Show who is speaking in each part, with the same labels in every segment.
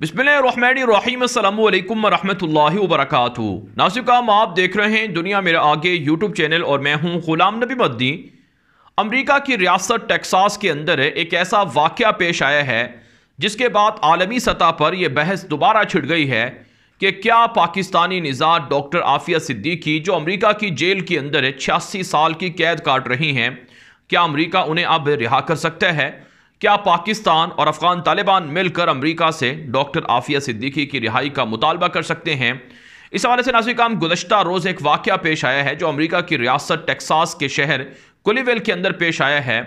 Speaker 1: बिस्मिल्लाहिर्रहमानिर्रहीम अस्सलामु अलैकुम वरहमतुल्लाहि वबरकातुहू। नाज़रीन, आप देख रहे हैं दुनिया मेरे आगे यूट्यूब चैनल और मैं हूं गुलाम नबी मदनी। अमेरिका की रियासत टेक्सास के अंदर एक ऐसा वाक़या पेश आया है जिसके बाद आलमी सतह पर यह बहस दोबारा छिड़ गई है कि क्या पाकिस्तानी निज़ार डॉक्टर आफिया सिद्दीकी जो अमेरिका की जेल के अंदर 86 साल की कैद काट रही हैं, क्या अमेरिका उन्हें अब रिहा कर सकता है? क्या पाकिस्तान और अफगान तालिबान मिलकर अमेरिका से डॉक्टर आफिया सिद्दीकी की रिहाई का मुतालबा कर सकते हैं? इस हवाले से नाज़रीन, गुज़श्ता रोज़ एक वाक़या पेश आया है जो अमेरिका की रियासत टेक्सास के शहर कुलीविल के अंदर पेश आया है,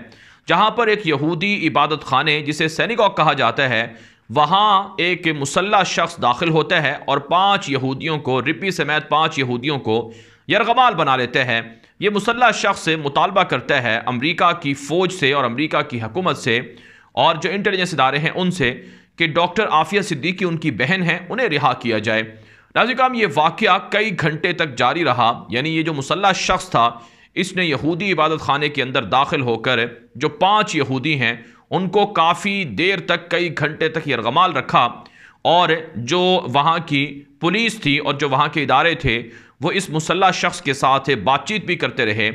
Speaker 1: जहां पर एक यहूदी इबादत खाने जिसे सिनेगॉग कहा जाता है, वहां एक मुसल्ला शख्स दाखिल होता है और 5 यहूदियों को, रिपी समेत 5 यहूदियों को यरगमाल बना लेते हैं। ये मुसल्ला शख्स से मुतालबा करता है अमेरिका की फ़ौज से और अमेरिका की हुकूमत से और जो इंटेलिजेंस इदारे हैं उनसे कि डॉक्टर आफिया सिद्दीकी उनकी बहन है, उन्हें रिहा किया जाए। नाज़रीन, ये वाक़या कई घंटे तक जारी रहा। यानी ये जो मुसल्ला शख्स था, इसने यहूदी इबादत खाने के अंदर दाखिल होकर जो 5 यहूदी हैं उनको काफ़ी देर तक, कई घंटे तक यरगमाल रखा और जो वहाँ की पुलिस थी और जो वहाँ के इदारे थे वो इस मुसल्ला शख्स के साथ बातचीत भी करते रहे।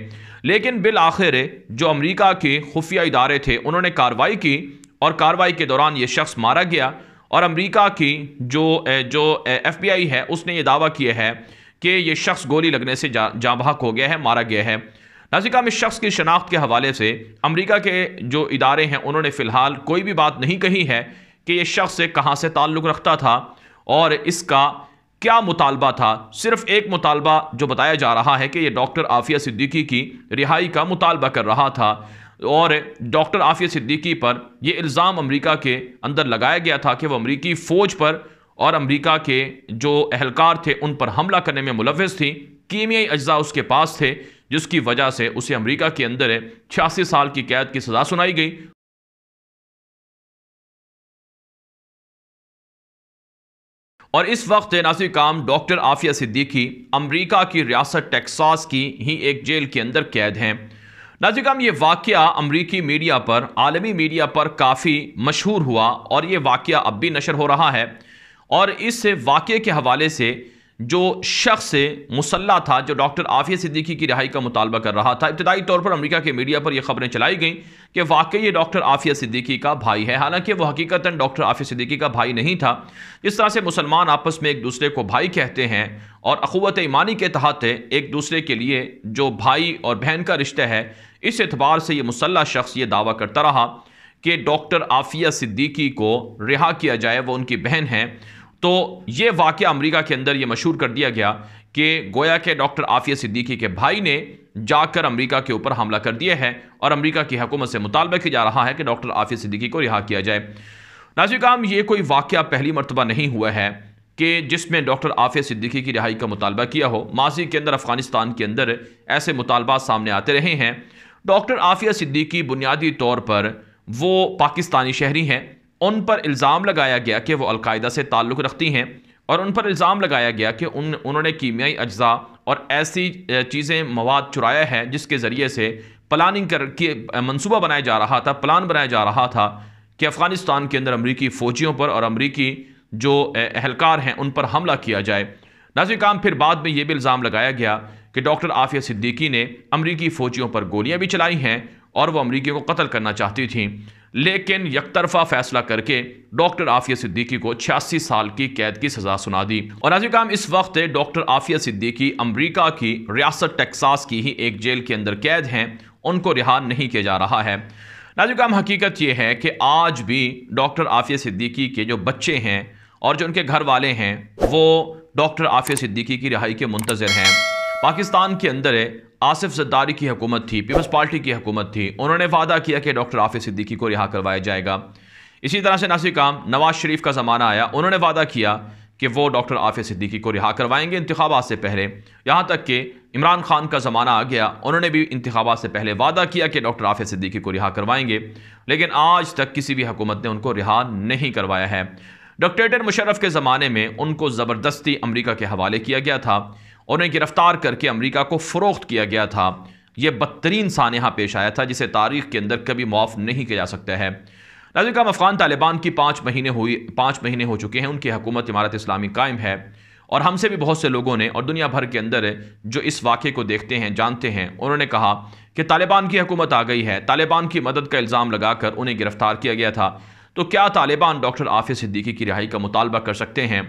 Speaker 1: लेकिन बिल आखिर जो अमेरिका के खुफिया इदारे थे उन्होंने कार्रवाई की और कार्रवाई के दौरान ये शख्स मारा गया और अमेरिका की जो FBI है उसने ये दावा किया है कि ये शख्स गोली लगने से जाँ बहक हो गया है, मारा गया है। नाज़रीन, इस शख्स की शनाख्त के हवाले से अमेरिका के जो इदारे हैं उन्होंने फ़िलहाल कोई भी बात नहीं कही है कि ये शख्स से कहाँ से ताल्लुक़ रखता था और इसका क्या मुतालबा था। सिर्फ एक मुतालबा जो बताया जा रहा है कि ये डॉक्टर आफिया सिद्दीकी की रिहाई का मुतालबा कर रहा था और डॉक्टर आफिया सिद्दीकी पर यह इल्ज़ाम अमेरिका के अंदर लगाया गया था कि वह अमेरिकी फ़ौज पर और अमेरिका के जो एहलकार थे उन पर हमला करने में मुलव्वस थी। कीमियाई अज्जा उसके पास थे जिसकी वजह से उसे अमेरिका के अंदर 86 साल की कैद की सज़ा सुनाई गई। और इस वक्त नाज़रीन, डॉक्टर आफिया सिद्दीकी अमेरिका की रियासत टेक्सास की ही एक जेल के अंदर कैद हैं। नाज़रीन, ये वाक़या अमेरिकी मीडिया पर, आलमी मीडिया पर काफ़ी मशहूर हुआ और ये वाक़या अब भी नशर हो रहा है। और इस वाक़े के हवाले से जो शख्स मुसल्ला था जो डॉक्टर आफिया सिद्दीकी की रिहाई का मुतालबा कर रहा था, इब्तदाई तौर पर अमेरिका के मीडिया पर यह खबरें चलाई गईं कि वाकई ये डॉक्टर आफिया सिद्दीकी का भाई है। हालांकि वो हकीकतन डॉक्टर आफिया सिद्दीकी का भाई नहीं था। जिस तरह से मुसलमान आपस में एक दूसरे को भाई कहते हैं और अख़ुवत ईमानी के तहत एक दूसरे के लिए जो भाई और बहन का रिश्ता है, इस एतबार से ये मुसल्ला शख्स ये दावा करता रहा कि डॉक्टर आफिया सिद्दीकी को रिहा किया जाए, वो उनकी बहन है। तो ये वाक़या अमेरिका के अंदर ये मशहूर कर दिया गया कि गोया के डॉक्टर आफिया सिद्दीकी के भाई ने जाकर अमेरिका के ऊपर हमला कर दिया है और अमेरिका की हुकूमत से मुतालबा किया जा रहा है कि डॉक्टर आफिया सिद्दीकी को रिहा किया जाए। नाज़रीन, ये कोई वाक़या पहली मरतबा नहीं हुआ है कि जिसमें डॉक्टर आफिया सिद्दीकी की रिहाई का मुतालबा किया हो। माजी के अंदर अफ़गानिस्तान के अंदर ऐसे मुतालबात सामने आते रहे हैं। डॉक्टर आफिया सिद्दीकी बुनियादी तौर पर वो पाकिस्तानी शहरी हैं। उन पर इल्ज़ाम लगाया गया कि वो अलकायदा से ताल्लुक़ रखती हैं और उन पर इल्ज़ाम लगाया गया कि उन्होंने कीमियाई अज्जा और ऐसी चीज़ें, मवाद चुराया है जिसके ज़रिए से प्लानिंग करके मंसूबा बनाया जा रहा था, प्लान बनाया जा रहा था कि अफ़गानिस्तान के अंदर अमरीकी फ़ौजियों पर और अमरीकी जो एहलकार हैं उन पर हमला किया जाए। नाज़रीन, फिर बाद में ये भी इल्ज़ाम लगाया गया कि डॉक्टर आफिया सिद्दीकी ने अमरीकी फ़ौजियों पर गोलियाँ भी चलाई हैं और वह अमरीकियों को कत्ल करना चाहती थी। लेकिन यकतरफा फैसला करके डॉक्टर आफिया सिद्दीकी को 86 साल की कैद की सज़ा सुना दी। और नाज़रीन, इस वक्त डॉक्टर आफिया सिद्दीकी अमेरिका की रियासत टेक्सास की ही एक जेल के अंदर कैद हैं, उनको रिहा नहीं किया जा रहा है। नाज़रीन, हकीकत यह है कि आज भी डॉक्टर आफिया सिद्दीकी के जो बच्चे हैं और जो उनके घर वाले हैं वो डॉक्टर आफिया सिद्दीकी की रिहाई के मुंतज़िर हैं। पाकिस्तान के अंदर आसिफ ज़रदारी की हुकूमत थी, पीपल्स पार्टी की हुकूमत थी। उन्होंने वादा किया कि डॉक्टर आफिया सिद्दीकी को रिहा करवाया जाएगा। इसी तरह से नाज़रीन, नवाज शरीफ का ज़माना आया, उन्होंने वादा किया कि वो डॉक्टर आफिया सिद्दीकी को रिहा करवाएंगे इंतखाबात से पहले। यहाँ तक कि इमरान खान का ज़माना आ गया, उन्होंने भी इंतखाबात से पहले वादा किया कि डॉक्टर आफिया सिद्दीकी को रिहा करवाएंगे, लेकिन आज तक किसी भी हुकूमत ने उनको रिहा नहीं करवाया है। डिक्टेटर मुशर्रफ के ज़माने में उनको ज़बरदस्ती अमेरिका के हवाले किया गया था, उन्हें गिरफ्तार करके अमेरिका को फ़रोख्त किया गया था। यह बदतरीन सानहा पेश आया था जिसे तारीख़ के अंदर कभी माफ़ नहीं किया जा सकता है। नाज़रीन काम अफ़गान तालिबान की 5 महीने हो चुके हैं, उनकी हुकूमत इमारत इस्लामी कायम है। और हमसे भी बहुत से लोगों ने और दुनिया भर के अंदर जो इस वाक़े को देखते हैं, जानते हैं, उन्होंने कहा कि तालिबान की हुकूमत आ गई है। तालिबान की मदद का इल्ज़ाम लगाकर उन्हें गिरफ्तार किया गया था। तो क्या तालिबान डॉक्टर आफिया सिद्दीकी की रिहाई का मुतालबा कर सकते हैं?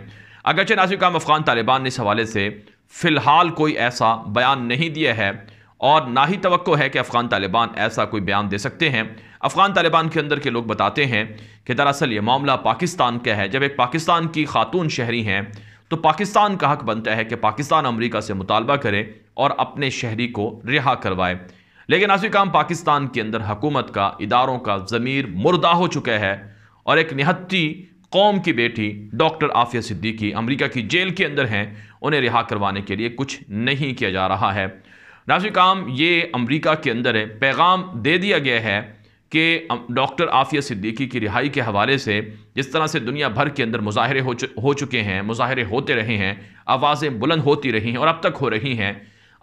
Speaker 1: अगरचे नाज़रीन काम अफ़गान तालिबान ने इस हवाले से फ़िलहाल कोई ऐसा बयान नहीं दिया है और ना ही तवक्को है कि अफ़गान तालिबान ऐसा कोई बयान दे सकते हैं। अफ़गान तालिबान के अंदर के लोग बताते हैं कि दरअसल ये मामला पाकिस्तान का है। जब एक पाकिस्तान की खातून शहरी हैं तो पाकिस्तान का हक बनता है कि पाकिस्तान अमेरिका से मुतालबा करे और अपने शहरी को रिहा करवाए। लेकिन नाज़रीन काम पाकिस्तान के अंदर हुकूमत का, इदारों का ज़मीर मुर्दा हो चुका है और एक निहत्ती कौम की बेटी डॉक्टर आफिया सिद्दीकी अमेरिका की जेल के अंदर हैं, उन्हें रिहा करवाने के लिए कुछ नहीं किया जा रहा है। नाज़रीन काम ये अमेरिका के अंदर पैगाम दे दिया गया है कि डॉक्टर आफिया सिद्दीकी की रिहाई के हवाले से जिस तरह से दुनिया भर के अंदर मुजाहरे हो चुके हैं, मुजाहरे होते रहे हैं, आवाज़ें बुलंद होती रही हैं और अब तक हो रही हैं,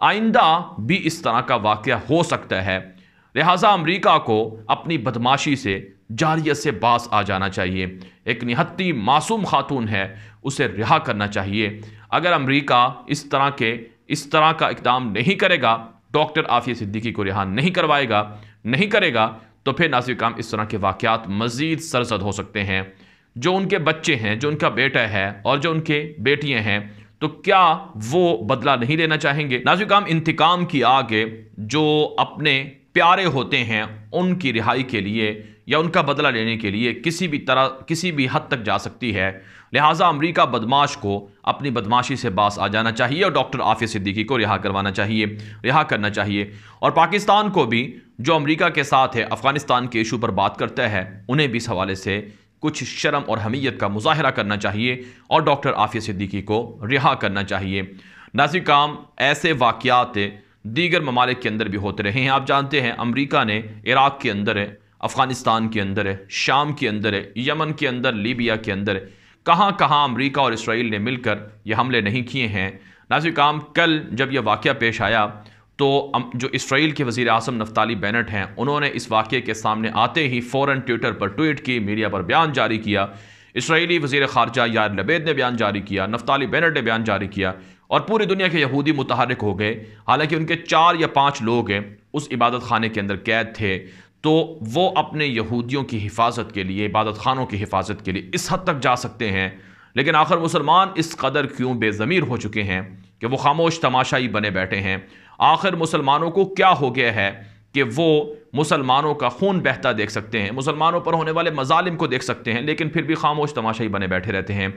Speaker 1: आइंदा भी इस तरह का वाक़या हो सकता है। लिहाजा अमेरिका को अपनी बदमाशी से, जारियत से बाज आ जाना चाहिए। एक निहत्ती मासूम खातून है, उसे रिहा करना चाहिए। अगर अमेरिका इस तरह का इक़दाम नहीं करेगा, डॉक्टर आफिया सिद्दीकी को रिहा नहीं करेगा, तो फिर नाज़रीन काम इस तरह के वाक़यात मज़ीद सरज़द हो सकते हैं। जो उनके बच्चे हैं, जो उनका बेटा है और जो उनके बेटियां हैं, तो क्या वो बदला नहीं लेना चाहेंगे? नाज़रीन काम इंतकाम की आग जो अपने प्यारे होते हैं उनकी रिहाई के लिए या उनका बदला लेने के लिए किसी भी हद तक जा सकती है। लिहाजा अमेरिका बदमाश को अपनी बदमाशी से बाज आ जाना चाहिए और डॉक्टर आफिया सिद्दीकी को रिहा करना चाहिए। और पाकिस्तान को भी, जो अमेरिका के साथ है, अफ़गानिस्तान के इशू पर बात करता है, उन्हें भी इस हवाले से कुछ शर्म और हमीयत का मुजाहरा करना चाहिए और डॉक्टर आफिया सिद्दीकी को रिहा करना चाहिए। नाज़रीन काम ऐसे वाक़यात दीगर ममालिक के अंदर भी होते रहे हैं। आप जानते हैं अमेरिका ने इराक़ के अंदर, अफ़गानिस्तान के अंदर, शाम के अंदर, यमन के अंदर, लीबिया के अंदर, कहाँ कहाँ अमेरिका और इसराइल ने मिलकर ये हमले नहीं किए हैं। नाज़रीन काम कल जब यह वाक़या पेश आया तो जो इसराइल के वज़ीर आज़म नफ्ताली बेनेट हैं, उन्होंने इस वाक़े के सामने आते ही फ़ौरन ट्विटर पर ट्वीट की, मीडिया पर बयान जारी किया। इसराइली वज़ीर ख़ारजा यार लबेद ने बयान जारी किया, नफ्ताली बेनेट ने बयान जारी किया और पूरी दुनिया के यहूदी मुतहर्रिक हो गए। हालांकि उनके 4 या 5 लोग उस इबादत खाने के अंदर कैद थे, तो वो अपने यहूदियों की हिफाजत के लिए, इबादत खानों की हिफाजत के लिए इस हद तक जा सकते हैं। लेकिन आखिर मुसलमान इस कदर क्यों बेज़मीर हो चुके हैं कि वो खामोश तमाशाई बने बैठे हैं? आखिर मुसलमानों को क्या हो गया है कि वो मुसलमानों का खून बहता देख सकते हैं, मुसलमानों पर होने वाले मजालिम को देख सकते हैं, लेकिन फिर भी खामोश तमाशाई बने बैठे रहते हैं?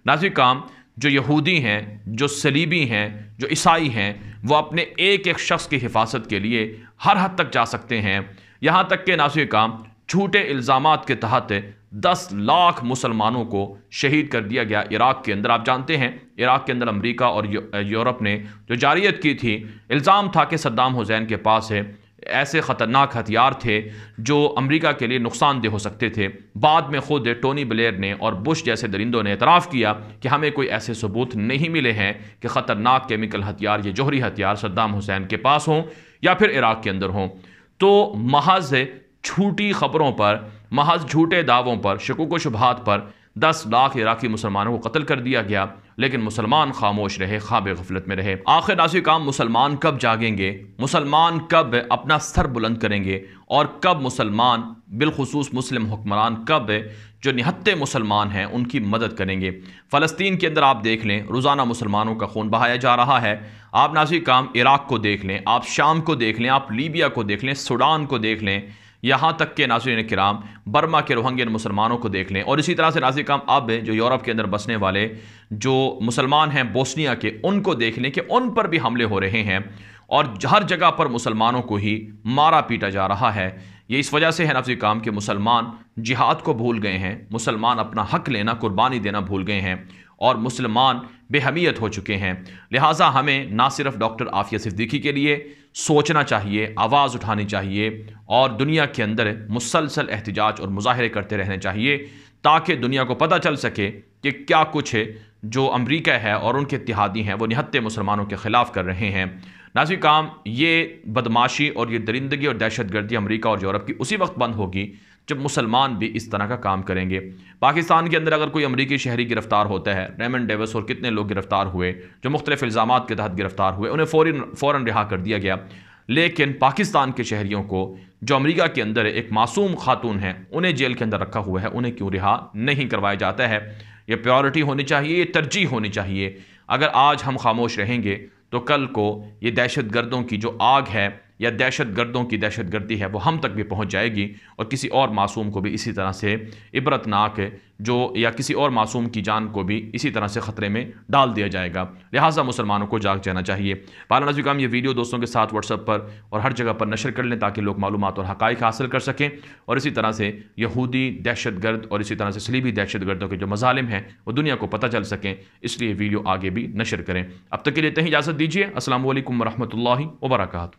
Speaker 1: नाज़रीन काम जो यहूदी हैं, जो सलीबी हैं, जो ईसाई हैं, वो अपने एक एक शख्स की हिफाजत के लिए हर हद तक जा सकते हैं। यहाँ तक कि नाज़रीन काम झूठे इल्ज़ामात के तहत 10 लाख मुसलमानों को शहीद कर दिया गया इराक़ के अंदर। आप जानते हैं इराक़ के अंदर अमेरिका और यूरोप ने जो जारियत की थी, इल्ज़ाम था कि सद्दाम हुसैन के पास ऐसे ख़तरनाक हथियार थे जो अमेरिका के लिए नुकसानदेह हो सकते थे। बाद में खुद टोनी ब्लेयर ने और बुश जैसे दरिंदों ने एतराफ़ किया कि हमें कोई ऐसे सबूत नहीं मिले हैं कि ख़तरनाक केमिकल हथियार, ये जौहरी हथियार सद्दाम हुसैन के पास हों या फिर इराक़ के अंदर हों। तो महज झूठी खबरों पर, महज झूठे दावों पर, शकूक व शुबहात पर 10 लाख इराकी मुसलमानों को कत्ल कर दिया गया, लेकिन मुसलमान खामोश रहे, ख्वाब गफलत में रहे। आखिर नाज़रीन काम मुसलमान कब जागेंगे? मुसलमान कब अपना सर बुलंद करेंगे? और कब मुसलमान, बिलखुसूस मुस्लिम हुक्मरान, कब जो निहत्ते मुसलमान हैं उनकी मदद करेंगे? फ़लस्तीन के अंदर आप देख लें, रोज़ाना मुसलमानों का खून बहाया जा रहा है। आप नाज़रीन काम इराक़ को देख लें, आप शाम को देख लें, आप लीबिया को देख लें, सूडान को देख लें, यहाँ तक के नाज़रीन किराम बर्मा के रोहिंग्यन मुसलमानों को देख लें। और इसी तरह से नाज़रीन काम अब जो यूरोप के अंदर बसने वाले जो मुसलमान हैं बोस्निया के, उनको देख लें कि उन पर भी हमले हो रहे हैं और हर जगह पर मुसलमानों को ही मारा पीटा जा रहा है। ये इस वजह से है नाज़रीन काम कि मुसलमान जिहाद को भूल गए हैं, मुसलमान अपना हक लेना, कुर्बानी देना भूल गए हैं और मुसलमान बेहमियत हो चुके हैं। लिहाजा हमें ना सिर्फ डॉक्टर आफिया सिद्दीकी के लिए सोचना चाहिए, आवाज़ उठानी चाहिए और दुनिया के अंदर मुसलसल एहतिजाज और मुजाहरे करते रहने चाहिए, ताकि दुनिया को पता चल सके कि क्या कुछ है जो अमेरिका है और उनके इत्तेहादी हैं वो निहत्ते मुसलमानों के ख़िलाफ़ कर रहे हैं। नाज़रीन काम ये बदमाशी और ये दरिंदगी और दहशत गर्दी अमेरिका और यूरोप की उसी वक्त बंद होगी जब मुसलमान भी इस तरह का काम करेंगे। पाकिस्तान के अंदर अगर कोई अमरीकी शहरी गिरफ्तार होता है, रेमंड डेविस और कितने लोग गिरफ्तार हुए जो मुख्तलिफ इल्ज़ामात के तहत गिरफ्तार हुए, उन्हें फ़ौरन रिहा कर दिया गया। लेकिन पाकिस्तान के शहरियों को जो अमेरिका के अंदर एक मासूम खातून है, उन्हें जेल के अंदर रखा हुआ है, उन्हें क्यों रिहा नहीं करवाया जाता है? ये प्रायोरिटी होनी चाहिए, ये तरजीह होनी चाहिए। अगर आज हम खामोश रहेंगे तो कल को ये दहशतगर्दों की जो आग है या दहशतगर्दों की दहशतगर्दी है वो हम तक भी पहुंच जाएगी और किसी और मासूम को भी इसी तरह से इबरतनाक जो या किसी और मासूम की जान को भी इसी तरह से ख़तरे में डाल दिया जाएगा। लिहाजा मुसलमानों को जाग जाना चाहिए। पाला नज़ीर ये वीडियो दोस्तों के साथ व्हाट्सएप पर और हर जगह पर नशर कर लें ताकि लोग मालूमात और हक़ाइक़ हासिल कर सकें और इसी तरह से यहूदी दहशतगर्द और इसी तरह से सलीबी दहशतगर्दों के जो मज़ालिम हैं वो दुनिया को पता चल सकें, इसलिए वीडियो आगे भी नशर करें। अब तक के लिए इतनी इजाज़त दीजिए। अस्सलामु अलैकुम वरहमतुल्लाहि वबरकातुहू।